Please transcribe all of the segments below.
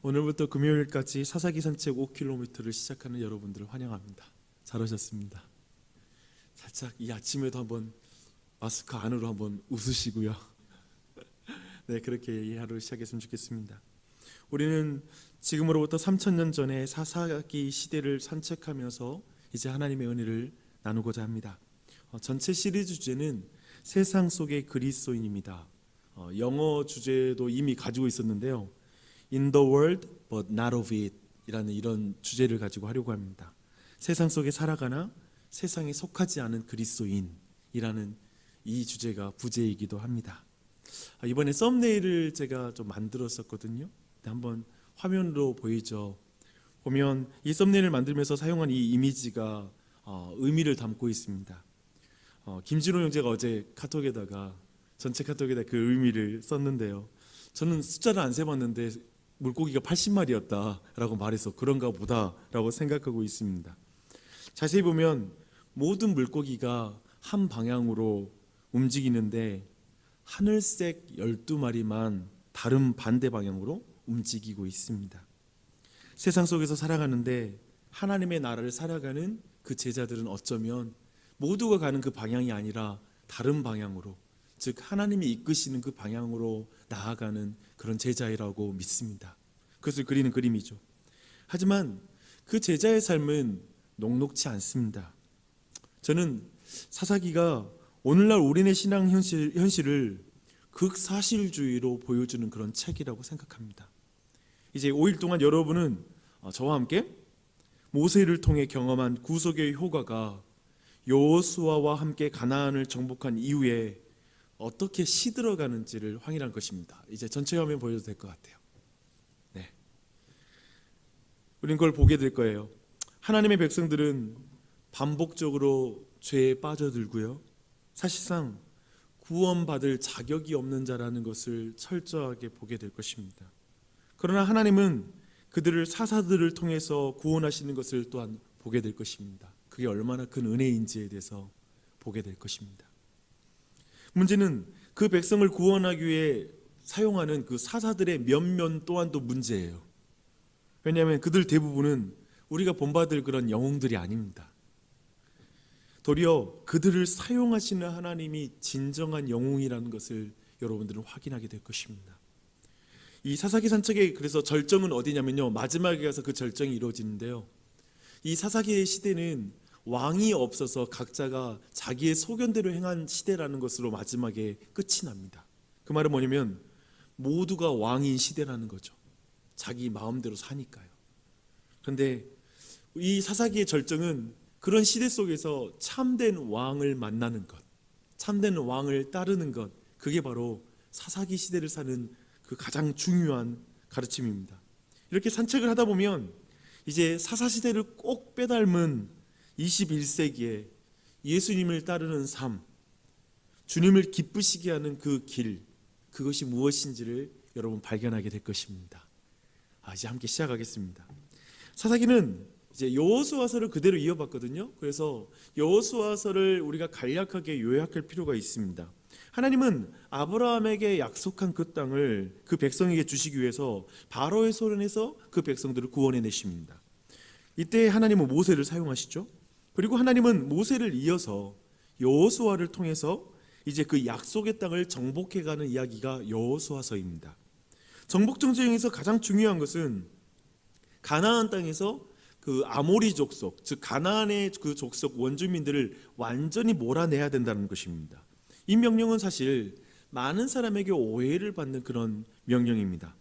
오늘부터 금요일까지 사사기 산책 5km를 시작하는 여러분들을 환영합니다. 잘 오셨습니다. 살짝 이 아침에도 한번 마스크 안으로 한번 웃으시고요. 네, 그렇게 이 하루 시작했으면 좋겠습니다. 우리는 지금으로부터 3000년 전에 사사기 시대를 산책하면서 이제 하나님의 은혜를 나누고자 합니다. 전체 시리즈 주제는 세상 속의 그리스도인입니다. 영어 주제도 이미 가지고 있었는데요. In the world but not of it 이라는 이런 주제를 가지고 하려고 합니다. 세상 속에 살아가나 세상에 속하지 않은 그리스도인이라는 이 주제가 부제이기도 합니다. 이번에 썸네일을 제가 좀 만들었었거든요. 한번 화면으로 보이죠. 보면 이 썸네일을 만들면서 사용한 이 이미지가 의미를 담고 있습니다. 김진호 형제가 어제 카톡에다가 전체 카톡에다 그 의미를 썼는데요. 저는 숫자를 안 세봤는데 물고기가 80마리였다라고 말해서 그런가 보다라고 생각하고 있습니다. 자세히 보면 모든 물고기가 한 방향으로 움직이는데 하늘색 12마리만 다른 반대 방향으로 움직이고 있습니다. 세상 속에서 살아가는데 하나님의 나라를 살아가는 그 제자들은 어쩌면 모두가 가는 그 방향이 아니라 다른 방향으로, 즉 하나님이 이끄시는 그 방향으로 나아가는 그런 제자이라고 믿습니다. 그것을 그리는 그림이죠. 하지만 그 제자의 삶은 녹록치 않습니다. 저는 사사기가 오늘날 우리네 신앙 현실을 극사실주의로 보여주는 그런 책이라고 생각합니다. 이제 5일 동안 여러분은 저와 함께 모세를 통해 경험한 구속의 효과가 여호수아와 함께 가나안을 정복한 이후에 어떻게 시들어가는지를 확인할 것입니다. 이제 전체 화면 보여도 될 것 같아요. 네, 우린 그걸 보게 될 거예요. 하나님의 백성들은 반복적으로 죄에 빠져들고요, 사실상 구원받을 자격이 없는 자라는 것을 철저하게 보게 될 것입니다. 그러나 하나님은 그들을 사사들을 통해서 구원하시는 것을 또한 보게 될 것입니다. 그게 얼마나 큰 은혜인지에 대해서 보게 될 것입니다. 문제는 그 백성을 구원하기 위해 사용하는 그 사사들의 면면 또한도 문제예요. 왜냐하면 그들 대부분은 우리가 본받을 그런 영웅들이 아닙니다. 도리어 그들을 사용하시는 하나님이 진정한 영웅이라는 것을 여러분들은 확인하게 될 것입니다. 이 사사기 산책의 그래서 절정은 어디냐면요, 마지막에 가서 그 절정이 이루어지는데요. 이 사사기의 시대는 왕이 없어서 각자가 자기의 소견대로 행한 시대라는 것으로 마지막에 끝이 납니다. 그 말은 뭐냐면 모두가 왕인 시대라는 거죠. 자기 마음대로 사니까요. 그런데 이 사사기의 절정은 그런 시대 속에서 참된 왕을 만나는 것, 참된 왕을 따르는 것, 그게 바로 사사기 시대를 사는 그 가장 중요한 가르침입니다. 이렇게 산책을 하다 보면 이제 사사시대를 꼭 빼닮은 21세기에 예수님을 따르는 삶, 주님을 기쁘시게 하는 그 길, 그것이 무엇인지를 여러분 발견하게 될 것입니다. 이제 함께 시작하겠습니다. 사사기는 이제 여호수아서를 그대로 이어봤거든요. 그래서 여호수아서를 우리가 간략하게 요약할 필요가 있습니다. 하나님은 아브라함에게 약속한 그 땅을 그 백성에게 주시기 위해서 바로의 손에서 그 백성들을 구원해 내십니다. 이때 하나님은 모세를 사용하시죠. 그리고 하나님은 모세를 이어서 여호수아를 통해서 이제 그 약속의 땅을 정복해가는 이야기가 여호수아서입니다. 정복 전쟁에서 가장 중요한 것은 가나안 땅에서 그 아모리 족속, 즉 가나안의 그 족속 원주민들을 완전히 몰아내야 된다는 것입니다. 이 명령은 사실 많은 사람에게 오해를 받는 그런 명령입니다.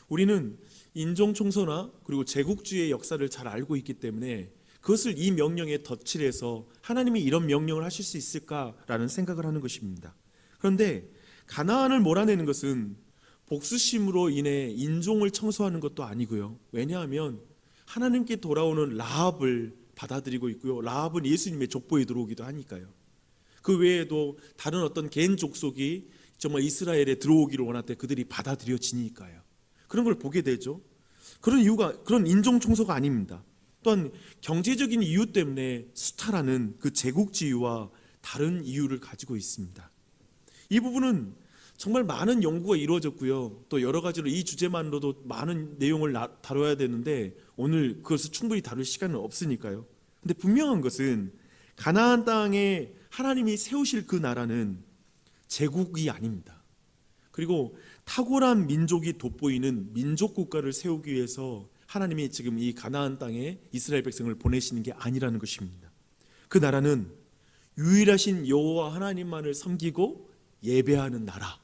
우리는 인종 청소나 그리고 제국주의의 역사를 잘 알고 있기 때문에 그것을 이 명령에 덧칠해서 하나님이 이런 명령을 하실 수 있을까라는 생각을 하는 것입니다. 그런데 가나안을 몰아내는 것은 복수심으로 인해 인종을 청소하는 것도 아니고요. 왜냐하면 하나님께 돌아오는 라합을 받아들이고 있고요. 라합은 예수님의 족보에 들어오기도 하니까요. 그 외에도 다른 어떤 개인 족속이 정말 이스라엘에 들어오기를 원할 때 그들이 받아들여지니까요. 그런 걸 보게 되죠. 그런 이유가 그런 인종 청소가 아닙니다. 또한 경제적인 이유 때문에 수탈하는 그 제국주의와 다른 이유를 가지고 있습니다. 이 부분은 정말 많은 연구가 이루어졌고요. 또 여러 가지로 이 주제만으로도 많은 내용을 다뤄야 되는데 오늘 그것을 충분히 다룰 시간은 없으니까요. 근데 분명한 것은 가나안 땅에 하나님이 세우실 그 나라는 제국이 아닙니다. 그리고 탁월한 민족이 돋보이는 민족 국가를 세우기 위해서 하나님이 지금 이 가나안 땅에 이스라엘 백성을 보내시는 게 아니라는 것입니다. 그 나라는 유일하신 여호와 하나님만을 섬기고 예배하는 나라,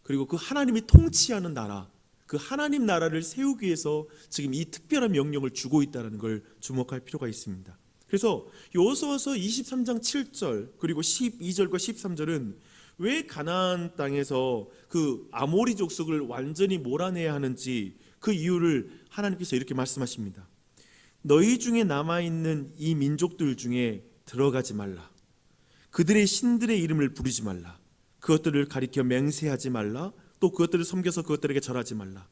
그리고 그 하나님이 통치하는 나라, 그 하나님 나라를 세우기 위해서 지금 이 특별한 명령을 주고 있다는 걸 주목할 필요가 있습니다. 그래서 여호수아서 23장 7절 그리고 12절과 13절은 왜 가나안 땅에서 그 아모리 족속을 완전히 몰아내야 하는지 그 이유를 하나님께서 이렇게 말씀하십니다. 너희 중에 남아있는 이 민족들 중에 들어가지 말라. 그들의 신들의 이름을 부르지 말라. 그것들을 가리켜 맹세하지 말라. 또 그것들을 섬겨서 그것들에게 절하지 말라.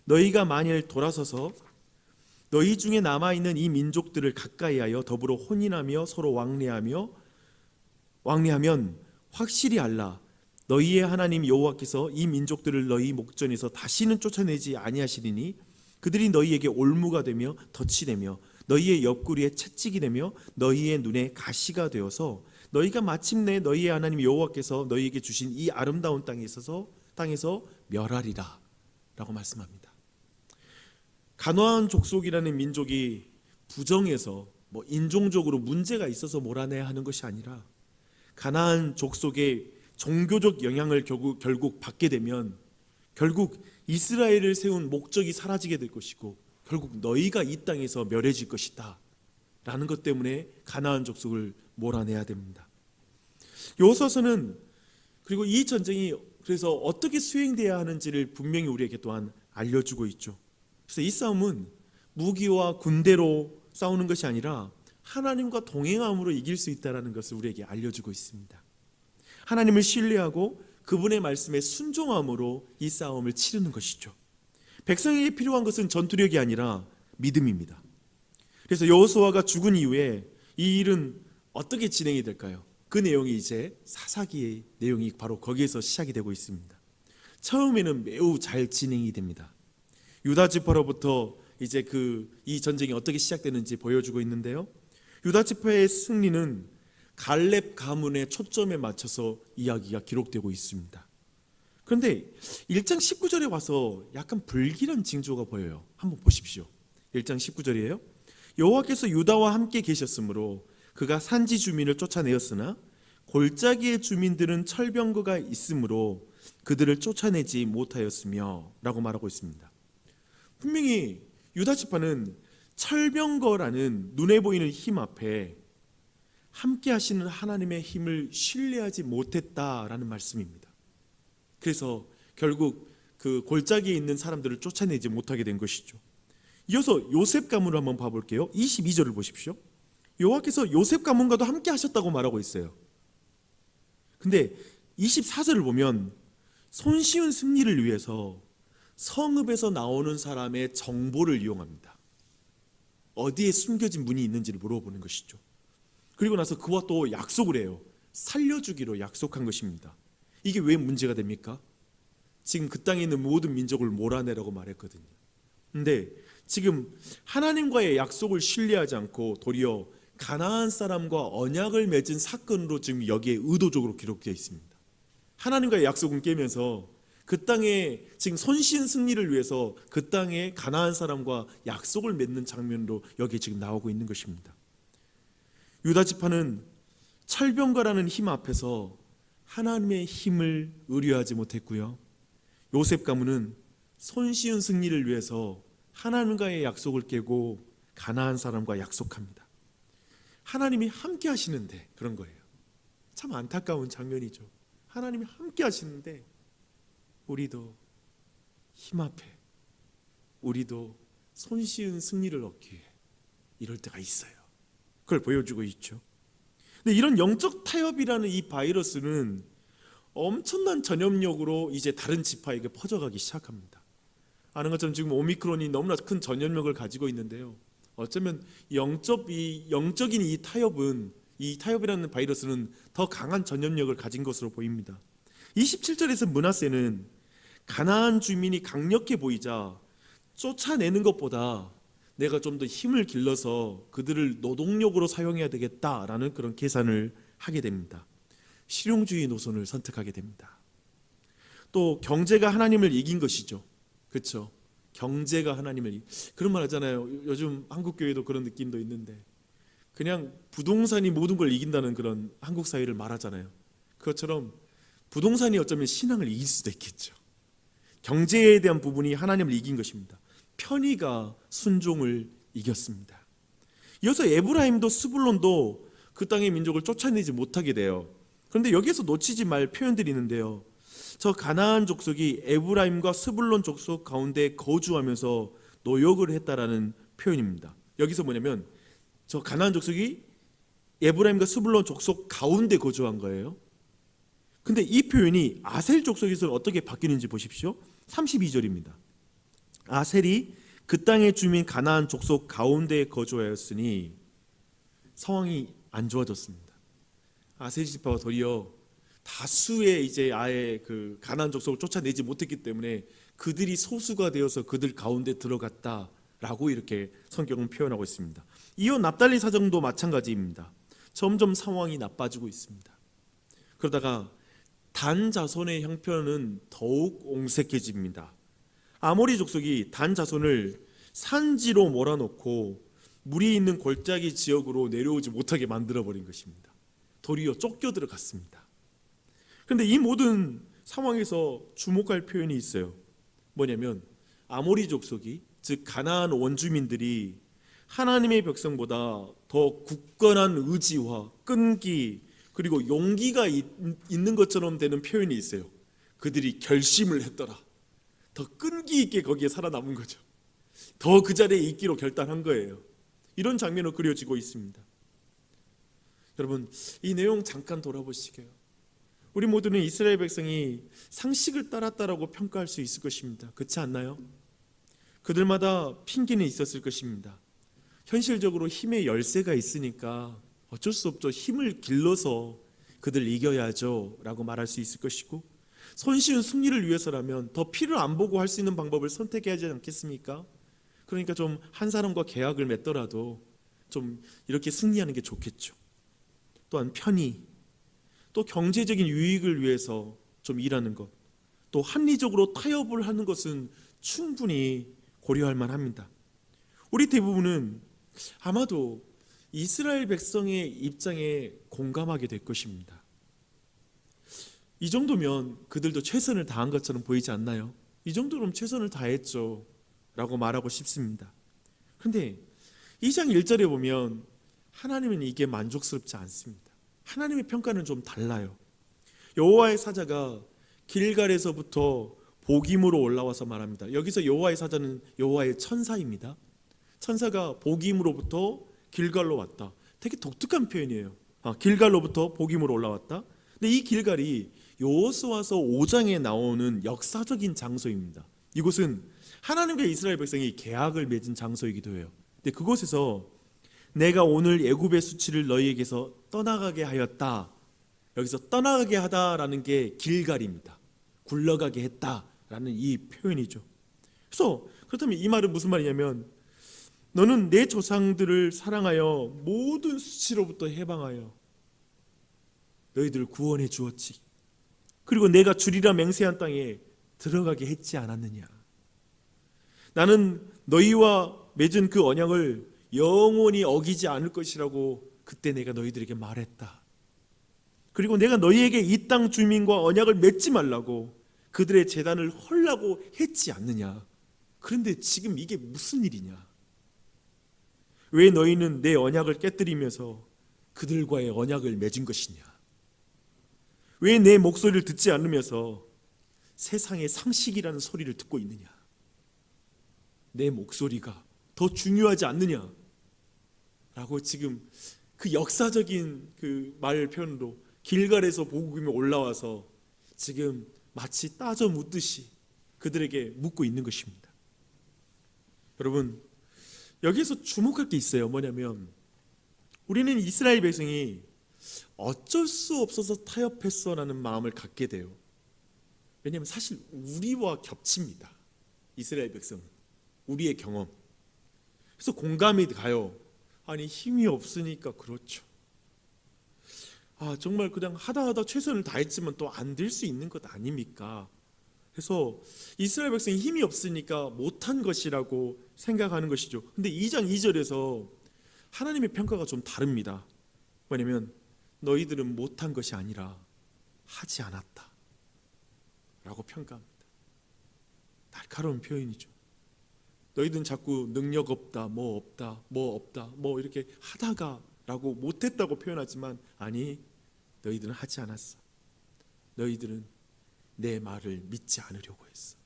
너희가 만일 돌아서서 너희 중에 남아있는 이 민족들을 가까이하여 더불어 혼인하며 서로 왕래하면 확실히 알라. 너희의 하나님 여호와께서 이 민족들을 너희 목전에서 다시는 쫓아내지 아니하시리니 그들이 너희에게 올무가 되며 덫이 되며 너희의 옆구리에 채찍이 되며 너희의 눈에 가시가 되어서 너희가 마침내 너희의 하나님 여호와께서 너희에게 주신 이 아름다운 땅에서 멸하리라 라고 말씀합니다. 가나안 족속이라는 민족이 부정해서 인종적으로 문제가 있어서 몰아내야 하는 것이 아니라 가나안 족속의 종교적 영향을 결국 받게 되면 결국 이스라엘을 세운 목적이 사라지게 될 것이고 결국 너희가 이 땅에서 멸해질 것이다 라는 것 때문에 가나안 족속을 몰아내야 됩니다. 여호수아서는 그리고 이 전쟁이 그래서 어떻게 수행돼야 하는지를 분명히 우리에게 또한 알려주고 있죠. 그래서 이 싸움은 무기와 군대로 싸우는 것이 아니라 하나님과 동행함으로 이길 수 있다는 것을 우리에게 알려주고 있습니다. 하나님을 신뢰하고 그분의 말씀에 순종함으로 이 싸움을 치르는 것이죠. 백성에게 필요한 것은 전투력이 아니라 믿음입니다. 그래서 여호수아가 죽은 이후에 이 일은 어떻게 진행이 될까요? 그 내용이 이제 사사기의 내용이 바로 거기에서 시작이 되고 있습니다. 처음에는 매우 잘 진행이 됩니다. 유다 지파로부터 이제 이 전쟁이 어떻게 시작되는지 보여주고 있는데요. 유다 지파의 승리는 갈렙 가문의 초점에 맞춰서 이야기가 기록되고 있습니다. 그런데 1장 19절에 와서 약간 불길한 징조가 보여요. 한번 보십시오. 1장 19절이에요. 여호와께서 유다와 함께 계셨으므로 그가 산지 주민을 쫓아내었으나 골짜기의 주민들은 철병거가 있으므로 그들을 쫓아내지 못하였으며 라고 말하고 있습니다. 분명히 유다 지파는 철병거라는 눈에 보이는 힘 앞에 함께 하시는 하나님의 힘을 신뢰하지 못했다라는 말씀입니다. 그래서 결국 그 골짜기에 있는 사람들을 쫓아내지 못하게 된 것이죠. 이어서 요셉 가문을 한번 봐볼게요. 22절을 보십시오. 여호와께서 요셉 가문과도 함께 하셨다고 말하고 있어요. 근데 24절을 보면 손쉬운 승리를 위해서 성읍에서 나오는 사람의 정보를 이용합니다. 어디에 숨겨진 문이 있는지를 물어보는 것이죠. 그리고 나서 그와 또 약속을 해요. 살려주기로 약속한 것입니다. 이게 왜 문제가 됩니까? 지금 그 땅에 있는 모든 민족을 몰아내라고 말했거든요. 근데 지금 하나님과의 약속을 신뢰하지 않고 도리어 가나안 사람과 언약을 맺은 사건으로 지금 여기에 의도적으로 기록되어 있습니다. 하나님과의 약속은 깨면서 그 땅에 지금 손쉬운 승리를 위해서 그 땅에 가나안 사람과 약속을 맺는 장면으로 여기에 지금 나오고 있는 것입니다. 유다 지파는 철병거라는 힘 앞에서 하나님의 힘을 의뢰하지 못했고요. 요셉 가문은 손쉬운 승리를 위해서 하나님과의 약속을 깨고 가나안 사람과 약속합니다. 하나님이 함께 하시는데 그런 거예요. 참 안타까운 장면이죠. 하나님이 함께 하시는데 우리도 힘 앞에 우리도 손쉬운 승리를 얻기 위해 이럴 때가 있어요. 그걸 보여주고 있죠. 근데 이런 영적 타협이라는 이 바이러스는 엄청난 전염력으로 이제 다른 지파에게 퍼져가기 시작합니다. 아는 것처럼 지금 오미크론이 너무나 큰 전염력을 가지고 있는데요. 어쩌면 영적인 이 타협이라는 바이러스는 더 강한 전염력을 가진 것으로 보입니다. 27절에서 므낫세는 가나안 주민이 강력해 보이자 쫓아내는 것보다 내가 좀 더 힘을 길러서 그들을 노동력으로 사용해야 되겠다라는 그런 계산을 하게 됩니다. 실용주의 노선을 선택하게 됩니다. 또 경제가 하나님을 이긴 것이죠. 그렇죠? 경제가 하나님을 그런 말 하잖아요. 요즘 한국 교회도 그런 느낌도 있는데 그냥 부동산이 모든 걸 이긴다는 그런 한국 사회를 말하잖아요. 그것처럼 부동산이 어쩌면 신앙을 이길 수도 있겠죠. 경제에 대한 부분이 하나님을 이긴 것입니다. 편의가 순종을 이겼습니다. 이어서 에브라임도 스불론도 그 땅의 민족을 쫓아내지 못하게 돼요. 그런데 여기에서 놓치지 말 표현들이 있는데요. 저 가나안 족속이 에브라임과 스불론 족속 가운데 거주하면서 노역을 했다라는 표현입니다. 여기서 뭐냐면 저 가나안 족속이 에브라임과 스불론 족속 가운데 거주한 거예요. 근데 이 표현이 아셀 족속에서 어떻게 바뀌는지 보십시오. 32절입니다. 아셀이 그 땅의 주민 가나안 족속 가운데에 거주하였으니 상황이 안 좋아졌습니다. 아셀 지파가 도리어 다수의 이제 아예 그 가나안 족속을 쫓아내지 못했기 때문에 그들이 소수가 되어서 그들 가운데 들어갔다라고 이렇게 성경은 표현하고 있습니다. 이어 납달리 사정도 마찬가지입니다. 점점 상황이 나빠지고 있습니다. 그러다가 단 자손의 형편은 더욱 옹색해집니다. 아모리 족속이 단 자손을 산지로 몰아놓고 물이 있는 골짜기 지역으로 내려오지 못하게 만들어버린 것입니다. 도리어 쫓겨 들어갔습니다. 그런데 이 모든 상황에서 주목할 표현이 있어요. 뭐냐면 아모리 족속이 즉 가나안 원주민들이 하나님의 백성보다 더 굳건한 의지와 끈기 그리고 용기가 있는 것처럼 되는 표현이 있어요. 그들이 결심을 했더라. 더 끈기 있게 거기에 살아남은 거죠. 더 그 자리에 있기로 결단한 거예요. 이런 장면으로 그려지고 있습니다. 여러분, 이 내용 잠깐 돌아보시게요. 우리 모두는 이스라엘 백성이 상식을 따랐다라고 평가할 수 있을 것입니다. 그렇지 않나요? 그들마다 핑계는 있었을 것입니다. 현실적으로 힘의 열세가 있으니까 어쩔 수 없죠. 힘을 길러서 그들 이겨야죠 라고 말할 수 있을 것이고, 손쉬운 승리를 위해서라면 더 피를 안 보고 할 수 있는 방법을 선택해야 하지 않겠습니까? 그러니까 좀 한 사람과 계약을 맺더라도 좀 이렇게 승리하는 게 좋겠죠. 또한 편의, 또 경제적인 유익을 위해서 좀 일하는 것, 또 합리적으로 타협을 하는 것은 충분히 고려할 만합니다. 우리 대부분은 아마도 이스라엘 백성의 입장에 공감하게 될 것입니다. 이 정도면 그들도 최선을 다한 것처럼 보이지 않나요? 이 정도면 최선을 다했죠 라고 말하고 싶습니다. 그런데 2장 1절에 보면 하나님은 이게 만족스럽지 않습니다. 하나님의 평가는 좀 달라요. 여호와의 사자가 길갈에서부터 복임으로 올라와서 말합니다. 여기서 여호와의 사자는 여호와의 천사입니다. 천사가 복임으로부터 길갈로 왔다. 되게 독특한 표현이에요. 길갈로부터 복임으로 올라왔다. 근데 이 길갈이 여호수아서 5장에 나오는 역사적인 장소입니다. 이곳은 하나님과 이스라엘 백성이 계약을 맺은 장소이기도 해요. 근데 그곳에서 내가 오늘 애굽의 수치를 너희에게서 떠나가게 하였다. 여기서 떠나가게 하다라는 게 길갈입니다. 굴러가게 했다라는 이 표현이죠. 그래서 그렇다면 이 말은 무슨 말이냐면 너는 내 조상들을 사랑하여 모든 수치로부터 해방하여 너희들을 구원해 주었지. 그리고 내가 주리라 맹세한 땅에 들어가게 했지 않았느냐. 나는 너희와 맺은 그 언약을 영원히 어기지 않을 것이라고 그때 내가 너희들에게 말했다. 그리고 내가 너희에게 이 땅 주민과 언약을 맺지 말라고 그들의 제단을 헐라고 했지 않느냐. 그런데 지금 이게 무슨 일이냐. 왜 너희는 내 언약을 깨뜨리면서 그들과의 언약을 맺은 것이냐. 왜 내 목소리를 듣지 않으면서 세상의 상식이라는 소리를 듣고 있느냐. 내 목소리가 더 중요하지 않느냐 라고 지금 그 역사적인 그 말 표현으로 길갈에서 복음이 올라와서 지금 마치 따져 묻듯이 그들에게 묻고 있는 것입니다. 여러분, 여기서 주목할 게 있어요. 뭐냐면 우리는 이스라엘 백성이 어쩔 수 없어서 타협했어라는 마음을 갖게 돼요. 왜냐하면 사실 우리와 겹칩니다. 이스라엘 백성은 우리의 경험. 그래서 공감이 가요. 아니 힘이 없으니까 그렇죠. 정말 그냥 하다 최선을 다했지만 또 안 될 수 있는 것 아닙니까? 그래서 이스라엘 백성이 힘이 없으니까 못한 것이라고 생각하는 것이죠. 근데 2장 2절에서 하나님의 평가가 좀 다릅니다. 뭐냐면 너희들은 못한 것이 아니라 하지 않았다 라고 평가합니다. 날카로운 표현이죠. 너희들은 자꾸 능력 없다, 뭐 없다, 뭐 없다, 뭐 이렇게 하다가 라고 못했다고 표현하지만 아니, 너희들은 하지 않았어. 너희들은 내 말을 믿지 않으려고 했어.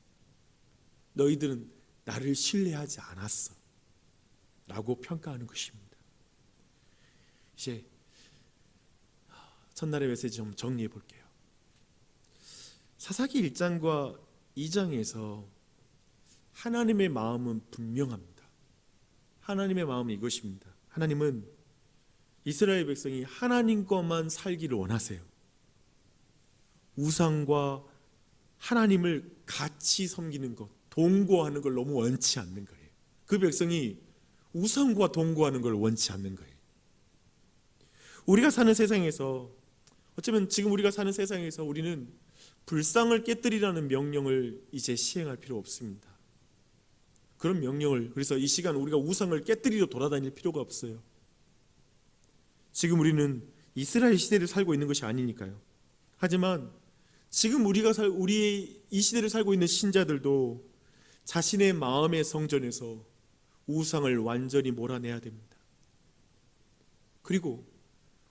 너희들은 나를 신뢰하지 않았어 라고 평가하는 것입니다. 이제 첫날의 메시지 좀 정리해 볼게요. 사사기 1장과 2장에서 하나님의 마음은 분명합니다. 하나님의 마음은 이것입니다. 하나님은 이스라엘 백성이 하나님과만 살기를 원하세요. 우상과 하나님을 같이 섬기는 것, 동거하는 걸 너무 원치 않는 거예요. 그 백성이 우상과 동거하는 걸 원치 않는 거예요. 우리가 사는 세상에서, 어쩌면 지금 우리가 사는 세상에서 우리는 불상을 깨뜨리라는 명령을 이제 시행할 필요 없습니다. 그런 명령을, 그래서 이 시간 우리가 우상을 깨뜨리러 돌아다닐 필요가 없어요. 지금 우리는 이스라엘 시대를 살고 있는 것이 아니니까요. 하지만 지금 우리의 이 시대를 살고 있는 신자들도 자신의 마음의 성전에서 우상을 완전히 몰아내야 됩니다. 그리고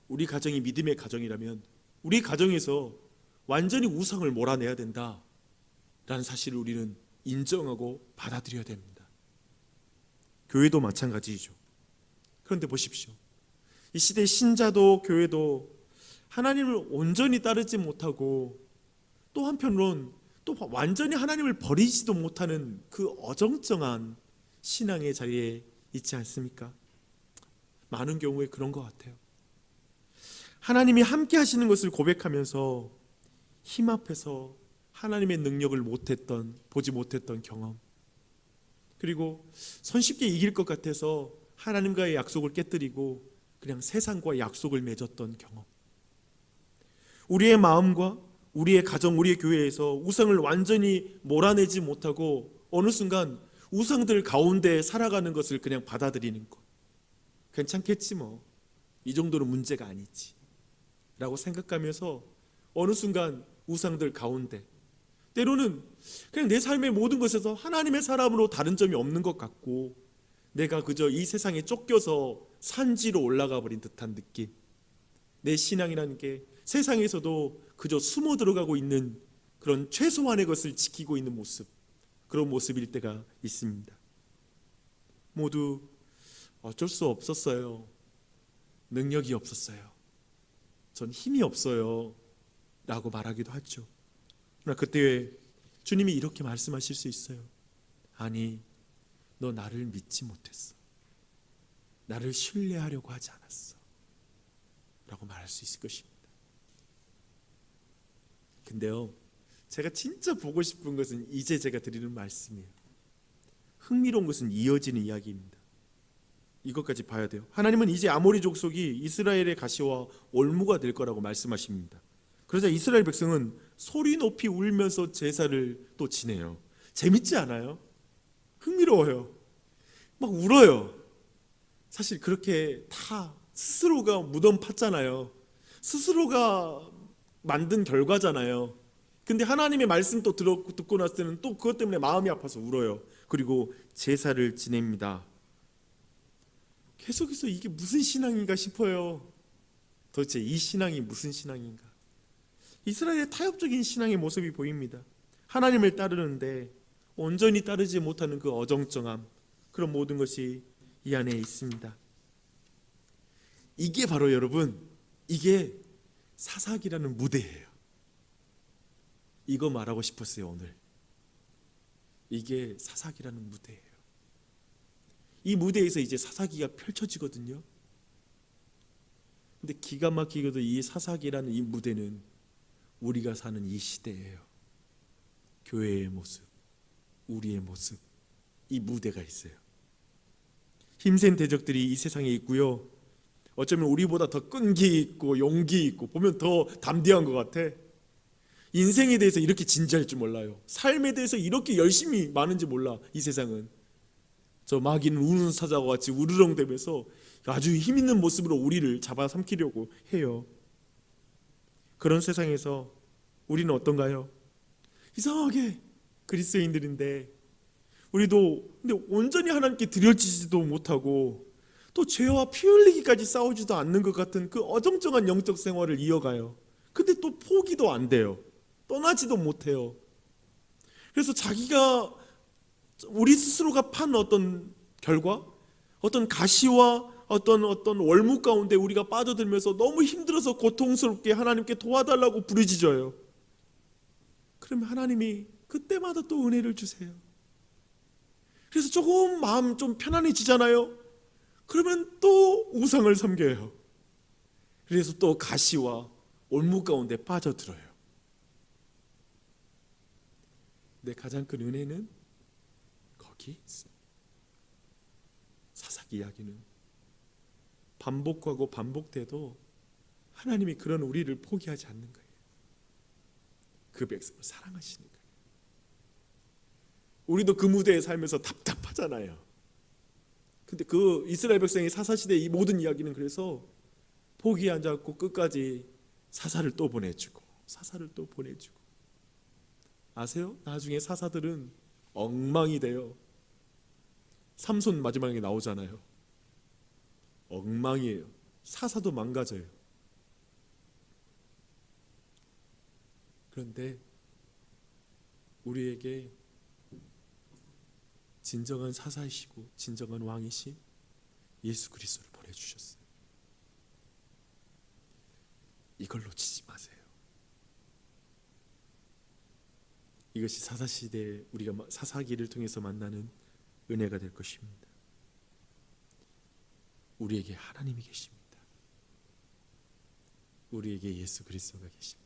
우리 가정이 믿음의 가정이라면 우리 가정에서 완전히 우상을 몰아내야 된다라는 사실을 우리는 인정하고 받아들여야 됩니다. 교회도 마찬가지죠. 그런데 보십시오. 이 시대의 신자도 교회도 하나님을 온전히 따르지 못하고 또 한편으론 또 완전히 하나님을 버리지도 못하는 그 어정쩡한 신앙의 자리에 있지 않습니까? 많은 경우에 그런 것 같아요. 하나님이 함께 하시는 것을 고백하면서 힘 앞에서 하나님의 능력을 보지 못했던 경험, 그리고 손쉽게 이길 것 같아서 하나님과의 약속을 깨뜨리고 그냥 세상과 약속을 맺었던 경험, 우리의 마음과 우리의 가정, 우리의 교회에서 우상을 완전히 몰아내지 못하고 어느 순간 우상들 가운데 살아가는 것을 그냥 받아들이는 것, 괜찮겠지 뭐, 이 정도는 문제가 아니지 라고 생각하면서 어느 순간 우상들 가운데, 때로는 그냥 내 삶의 모든 것에서 하나님의 사람으로 다른 점이 없는 것 같고 내가 그저 이 세상에 쫓겨서 산지로 올라가 버린 듯한 느낌, 내 신앙이라는 게 세상에서도 그저 숨어 들어가고 있는 그런 최소한의 것을 지키고 있는 모습, 그런 모습일 때가 있습니다. 모두 어쩔 수 없었어요. 능력이 없었어요. 전 힘이 없어요 라고 말하기도 하죠. 그러나 그때 주님이 이렇게 말씀하실 수 있어요. 아니, 너 나를 믿지 못했어. 나를 신뢰하려고 하지 않았어 라고 말할 수 있을 것입니다. 근데요, 제가 진짜 보고 싶은 것은 이제 제가 드리는 말씀이에요. 흥미로운 것은 이어지는 이야기입니다. 이것까지 봐야 돼요. 하나님은 이제 아모리 족속이 이스라엘의 가시와 올무가 될 거라고 말씀하십니다. 그러자 이스라엘 백성은 소리 높이 울면서 제사를 또 지내요. 재밌지 않아요? 흥미로워요. 막 울어요. 사실 그렇게 다 스스로가 무덤 팠잖아요. 스스로가 만든 결과잖아요. 근데 하나님의 말씀 또 듣고 났을 때는 또 그것 때문에 마음이 아파서 울어요. 그리고 제사를 지냅니다. 계속해서 이게 무슨 신앙인가 싶어요. 도대체 이 신앙이 무슨 신앙인가? 이스라엘의 타협적인 신앙의 모습이 보입니다. 하나님을 따르는데 온전히 따르지 못하는 그 어정쩡함, 그런 모든 것이 이 안에 있습니다. 이게 바로 여러분, 이게 사사기라는 무대예요. 이거 말하고 싶었어요 오늘. 이게 사사기라는 무대예요. 이 무대에서 이제 사사기가 펼쳐지거든요. 근데 기가 막히게도 이 사사기라는 이 무대는 우리가 사는 이 시대예요. 교회의 모습, 우리의 모습, 이 무대가 있어요. 힘센 대적들이 이 세상에 있고요. 어쩌면 우리보다 더 끈기 있고 용기 있고 보면 더 담대한 것 같아. 인생에 대해서 이렇게 진지할 줄 몰라요. 삶에 대해서 이렇게 열심히 많은지 몰라. 이 세상은 저 마귀는 우는 사자와 같이 우르렁대면서 아주 힘 있는 모습으로 우리를 잡아삼키려고 해요. 그런 세상에서 우리는 어떤가요? 이상하게 그리스도인들인데 우리도 근데 온전히 하나님께 드려지지도 못하고 또 죄와 피 흘리기까지 싸우지도 않는 것 같은 그 어정쩡한 영적 생활을 이어가요. 근데 또 포기도 안 돼요. 떠나지도 못해요. 그래서 자기가 우리 스스로가 판 어떤 결과, 어떤 가시와 어떤 월무 가운데 우리가 빠져들면서 너무 힘들어서 고통스럽게 하나님께 도와달라고 부르짖어요. 그러면 하나님이 그때마다 또 은혜를 주세요. 그래서 조금 마음 좀 편안해지잖아요. 그러면 또 우상을 섬겨요. 그래서 또 가시와 올무 가운데 빠져들어요. 근데 가장 큰 은혜는 거기 있어요. 사사기 이야기는 반복하고 반복돼도 하나님이 그런 우리를 포기하지 않는 거예요. 그 백성을 사랑하시는 거예요. 우리도 그 무대에 살면서 답답하잖아요. 근데 그 이스라엘 백성의 사사시대 이 모든 이야기는 그래서 포기하지 않고 끝까지 사사를 또 보내주고 사사를 또 보내주고. 아세요? 나중에 사사들은 엉망이 돼요. 삼손 마지막에 나오잖아요. 엉망이에요. 사사도 망가져요. 그런데 우리에게 진정한 사사이시고 진정한 왕이신 예수 그리스도를 보내주셨어요. 이걸 놓치지 마세요. 이것이 사사시대에 우리가 사사기를 통해서 만나는 은혜가 될 것입니다. 우리에게 하나님이 계십니다. 우리에게 예수 그리스도가 계십니다.